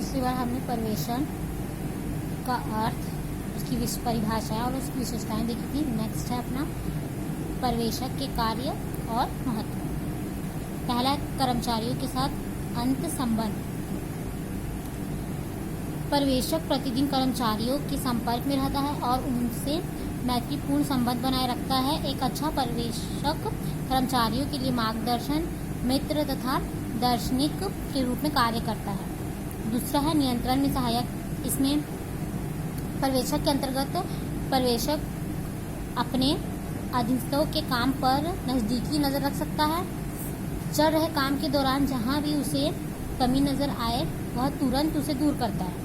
पिछली बार हमने पर्यवेक्षण का अर्थ, उसकी परिभाषा और उसकी विशेषताएं देखी थी। नेक्स्ट है अपना पर्यवेक्षक के कार्य और महत्व। पहला, कर्मचारियों के साथ अंत संबंध। पर्यवेक्षक प्रतिदिन कर्मचारियों के संपर्क में रहता है और उनसे मैत्रीपूर्ण संबंध बनाए रखता है। एक अच्छा पर्यवेक्षक कर्मचारियों के लिए मार्गदर्शन, मित्र तथा दार्शनिक के रूप में कार्य करता है। दूसरा है नियंत्रण में सहायक। इसमें पर्यवेक्षक के अंतर्गत पर्यवेक्षक अपने अधीनस्थों के काम पर नज़दीकी नज़र रख सकता है। चल रहे काम के दौरान जहां भी उसे कमी नज़र आए वह तुरंत उसे दूर करता है।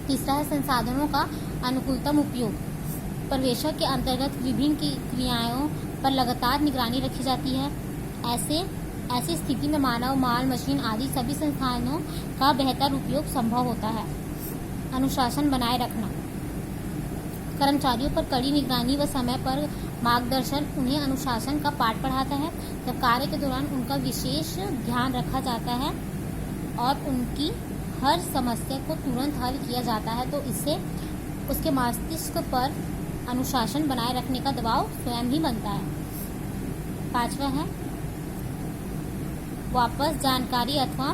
तीसरा है संसाधनों का अनुकूलतम उपयोग। पर्यवेक्षक के अंतर्गत विभिन्न क्रियाओं पर लगातार निगरानी रखी जाती है। ऐसी स्थिति में मानव, माल, मशीन आदि सभी संसाधनों का बेहतर उपयोग संभव होता है। अनुशासन बनाए रखना। कर्मचारियों पर कड़ी निगरानी व समय पर मार्गदर्शन उन्हें अनुशासन का पाठ पढ़ाता है। जब कार्य के दौरान उनका विशेष ध्यान रखा जाता है और उनकी हर समस्या को तुरंत हल किया जाता है तो इससे उसके मस्तिष्क पर अनुशासन बनाए रखने का दबाव स्वयं ही बनता है। पांचवा है वापस जानकारी अथवा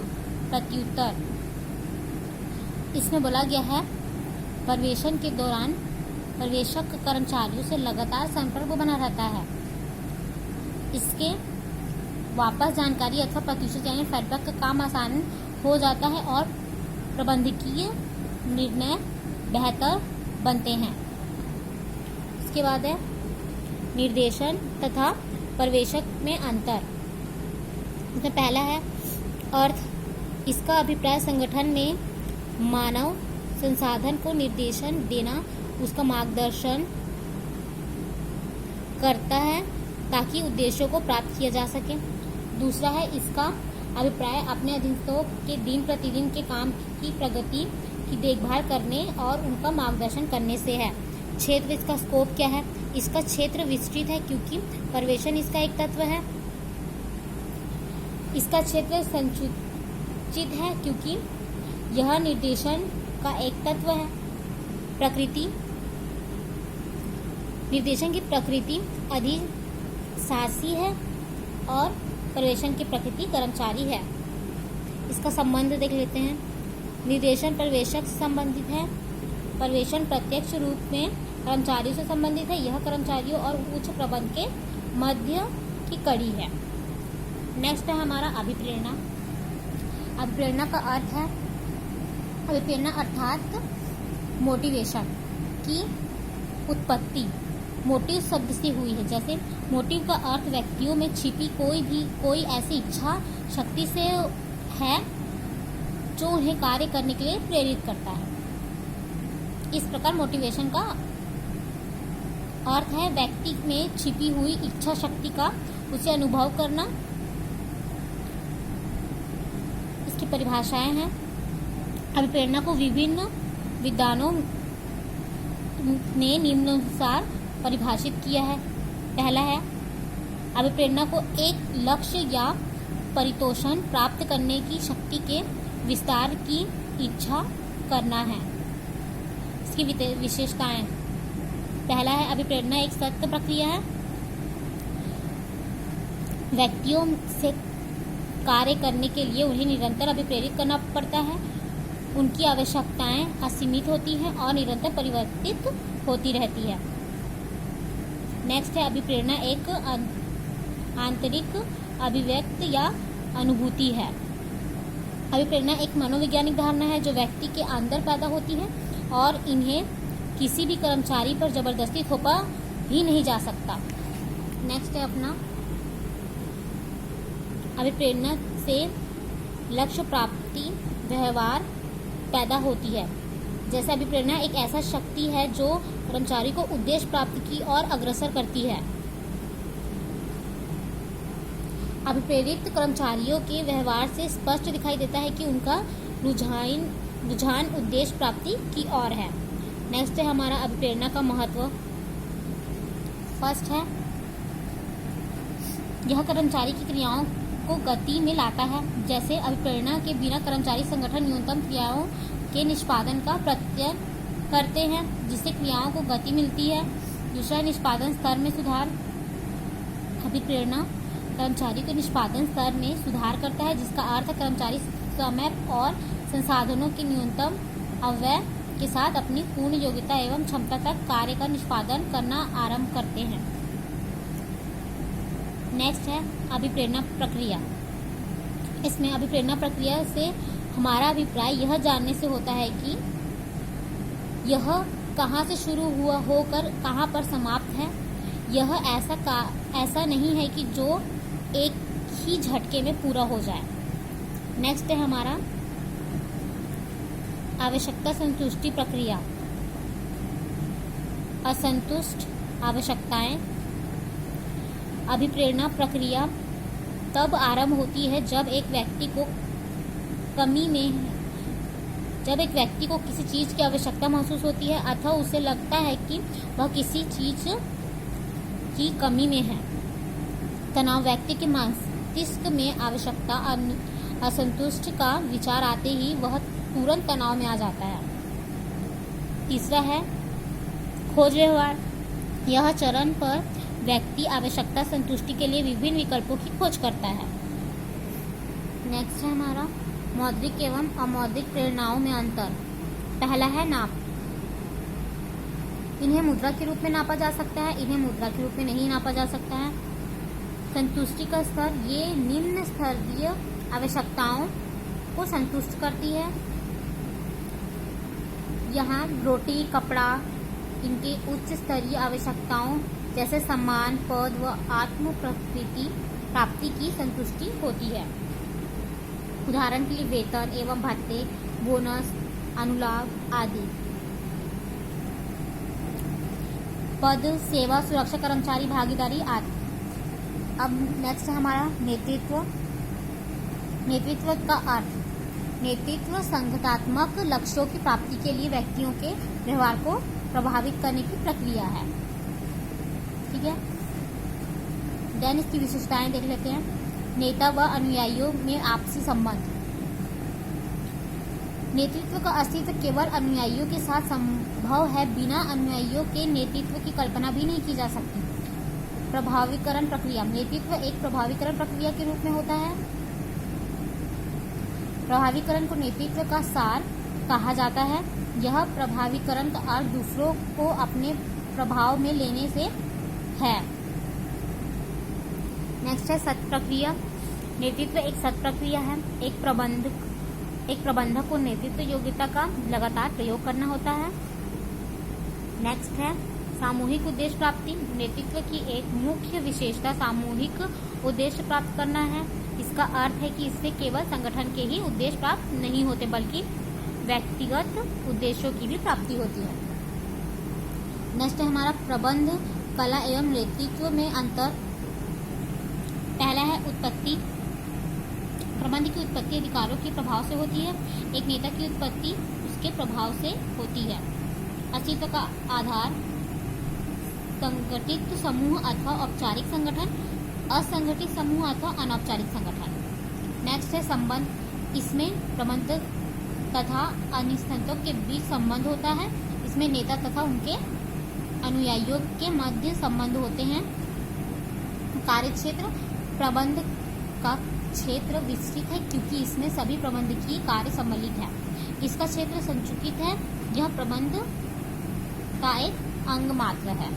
प्रत्युत्तर। इसमें बोला गया है पर्यवेक्षण के दौरान पर्यवेक्षक कर्मचारियों से लगातार संपर्क बना रहता है। इसके वापस जानकारी अथवा प्रत्युत्तर यानी फीडबैक का काम आसान हो जाता है और प्रबंधकीय निर्णय बेहतर बनते हैं। इसके बाद है निर्देशन तथा पर्यवेक्षक में अंतर। इसमें पहला है अर्थ। इसका अभिप्राय संगठन में मानव संसाधन को निर्देशन देना, उसका मार्गदर्शन करता है ताकि उद्देश्यों को प्राप्त किया जा सके। दूसरा है इसका अभिप्राय अपने अधीनस्थों के दिन प्रतिदिन के काम की प्रगति की देखभाल करने और उनका मार्गदर्शन करने से है। क्षेत्र, इसका स्कोप क्या है? इसका क्षेत्र विस्तृत है क्योंकि पर्यवेक्षण इसका एक तत्व है। इसका क्षेत्र संकुचित है क्योंकि यह निर्देशन का एक तत्व है। प्रकृति, निर्देशन की प्रकृति अधिशासी है और पर्यवेक्षण की प्रकृति कर्मचारी है। इसका संबंध देख लेते हैं। निर्देशन पर्यवेक्षक से संबंधित है। पर्यवेक्षण प्रत्यक्ष रूप में कर्मचारियों से संबंधित है। यह कर्मचारियों और उच्च प्रबंधन के मध्य की कड़ी है। नेक्स्ट है हमारा अभिप्रेरणा। अभिप्रेरणा का अर्थ है, अभिप्रेरणा अर्थात मोटिवेशन की उत्पत्ति मोटिव शब्द से हुई है। जैसे मोटिव का अर्थ व्यक्तियों में छिपी कोई ऐसी इच्छा शक्ति से है जो उन्हें कार्य करने के लिए प्रेरित करता है। इस प्रकार मोटिवेशन का अर्थ है व्यक्ति में छिपी हुई इच्छा शक्ति का उसे अनुभव करना। इसकी परिभाषाएं हैं। अभिप्रेरणा को विभिन्न विद्वानों ने निम्नानुसार परिभाषित किया है। पहला है अभिप्रेरणा को एक लक्ष्य या परितोषण प्राप्त करने की शक्ति के विस्तार की इच्छा करना है। इसकी विशेषताएं। पहला है अभिप्रेरणा एक सतत प्रक्रिया है। व्यक्तियों से कार्य करने के लिए उन्हें निरंतर अभिप्रेरित करना पड़ता है। उनकी आवश्यकताएं असीमित होती हैं और निरंतर परिवर्तित होती रहती है। नेक्स्ट है अभिप्रेरणा एक आंतरिक अभिव्यक्ति या अनुभूति है। अभिप्रेरणा एक मनोवैज्ञानिक धारणा है जो व्यक्ति के अंदर पैदा होती है और इन्हें किसी भी कर्मचारी पर जबरदस्ती थोपा ही नहीं जा सकता। नेक्स्ट है अपना अभिप्रेरणा से लक्ष्य प्राप्ति व्यवहार पैदा होती है। जैसे अभिप्रेरणा एक ऐसा शक्ति है जो कर्मचारी को उद्देश्य प्राप्ति की ओर अग्रसर करती है। अभिप्रेरित कर्मचारियों के व्यवहार से स्पष्ट दिखाई देता है कि उनका रुझान उद्देश्य प्राप्ति की ओर है। नेक्स्ट है हमारा अभिप्रेरणा का महत्व। फर्स्ट है यह कर्मचारी की क्रियाओं को गति में लाता है। जैसे अभिप्रेरणा के बिना कर्मचारी संगठन न्यूनतम क्रियाओं के निष्पादन का प्रत्यय करते हैं, जिससे क्रियाओं को गति मिलती है। दूसरा, निष्पादन स्तर में सुधार। अभिप्रेरणा कर्मचारी के निष्पादन स्तर में सुधार करता है, जिसका अर्थ है कर्मचारी समय और संसाधनों के न्यूनतम अव्यय के साथ अपनी पूर्ण योग्यता एवं क्षमता तक कार्य का निष्पादन करना आरंभ करते हैं। नेक्स्ट है अभिप्रेरणा प्रक्रिया। इसमें अभिप्रेरणा प्रक्रिया से हमारा अभिप्राय यह जानने से होता है कि यह कहाँ से शुरू हुआ होकर कहाँ पर समाप्त है। यह ऐसा नहीं है कि जो एक ही झटके में पूरा हो जाए। नेक्स्ट है हमारा आवश्यकता संतुष्टि प्रक्रिया। असंतुष्ट आवश्यकताएं। अभिप्रेरणा प्रक्रिया तब आरंभ होती है जब एक व्यक्ति को किसी चीज की आवश्यकता महसूस होती है अथवा उसे लगता है कि वह किसी चीज की कमी में है। तनाव। व्यक्ति के मस्तिष्क में आवश्यकता असंतुष्ट का विचार आते ही वह तुरंत तनाव में आ जाता है। तीसरा है खोज व्यवहार। यह चरण पर व्यक्ति आवश्यकता संतुष्टि के लिए विभिन्न विकल्पों की खोज करता है। नेक्स्ट है हमारा मौद्रिक एवं अमौद्रिक प्रेरणाओं में अंतर। पहला है नाप। इन्हें मुद्रा के रूप में नापा जा सकता है, इन्हें मुद्रा के रूप में नहीं नापा जा सकता है। संतुष्टि का स्तर। ये निम्न स्तरीय आवश्यकताओं को संतुष्ट करती है। यहाँ रोटी, कपड़ा, इनके उच्च स्तरीय आवश्यकताओं जैसे सम्मान, पद व आत्म प्राप्ति की संतुष्टि होती है। उदाहरण के लिए वेतन एवं भत्ते, बोनस, अनुलाभ आदि। पद, सेवा, सुरक्षा, कर्मचारी भागीदारी आदि। अब नेक्स्ट है हमारा नेतृत्व। नेतृत्व का अर्थ। नेतृत्व संगठनात्मक लक्ष्यों की प्राप्ति के लिए व्यक्तियों के व्यवहार को प्रभावित करने की प्रक्रिया है। ठीक है, देन इसकी विशेषताएं देख लेते हैं। नेता व अनुयायियों में आपसी संबंध। नेतृत्व का अस्तित्व केवल अनुयायियों के साथ संभव है, बिना अनुयायियों के नेतृत्व की कल्पना भी नहीं की जा सकती। प्रभावीकरण प्रक्रिया। नेतृत्व एक प्रभावीकरण प्रक्रिया के रूप में होता है। प्रभावीकरण को नेतृत्व का सार कहा जाता है। यह प्रभावीकरण का अर्थ दूसरों को अपने प्रभाव में लेने से है। नेक्स्ट है सत प्रक्रिया। नेतृत्व एक सत प्रक्रिया है। एक प्रबंधक को नेतृत्व योग्यता का लगातार प्रयोग करना होता है। नेक्स्ट है सामूहिक उद्देश्य प्राप्ति। नेतृत्व की एक मुख्य विशेषता सामूहिक उद्देश्य प्राप्त करना है। इसका अर्थ है कि इससे केवल संगठन के ही उद्देश्य प्राप्त नहीं होते, बल्कि व्यक्तिगत उद्देश्यों की भी प्राप्ति होती है। नेक्स्ट है हमारा प्रबंध कला एवं नेतृत्व में अंतर। पहला है उत्पत्ति। प्रबंध की उत्पत्ति अधिकारों के प्रभाव से होती है। एक नेता की उत्पत्ति उसके प्रभाव से होती है। अस्तित्व का आधार संगठित समूह अथवा औपचारिक संगठन, असंगठित समूह अथवा अनौपचारिक संगठन। नेक्स्ट है संबंध। इसमें प्रबंधक तथा अनुस्थापकों के बीच संबंध होता है। इसमें नेता तथा उनके अनुयायियों के मध्य संबंध होते हैं। कार्यक्षेत्र। प्रबंध का क्षेत्र विस्तृत है क्योंकि इसमें सभी प्रबंधकीय कार्य सम्मिलित है। इसका क्षेत्र संकुचित है, यह प्रबंध का एक अंग मात्र है।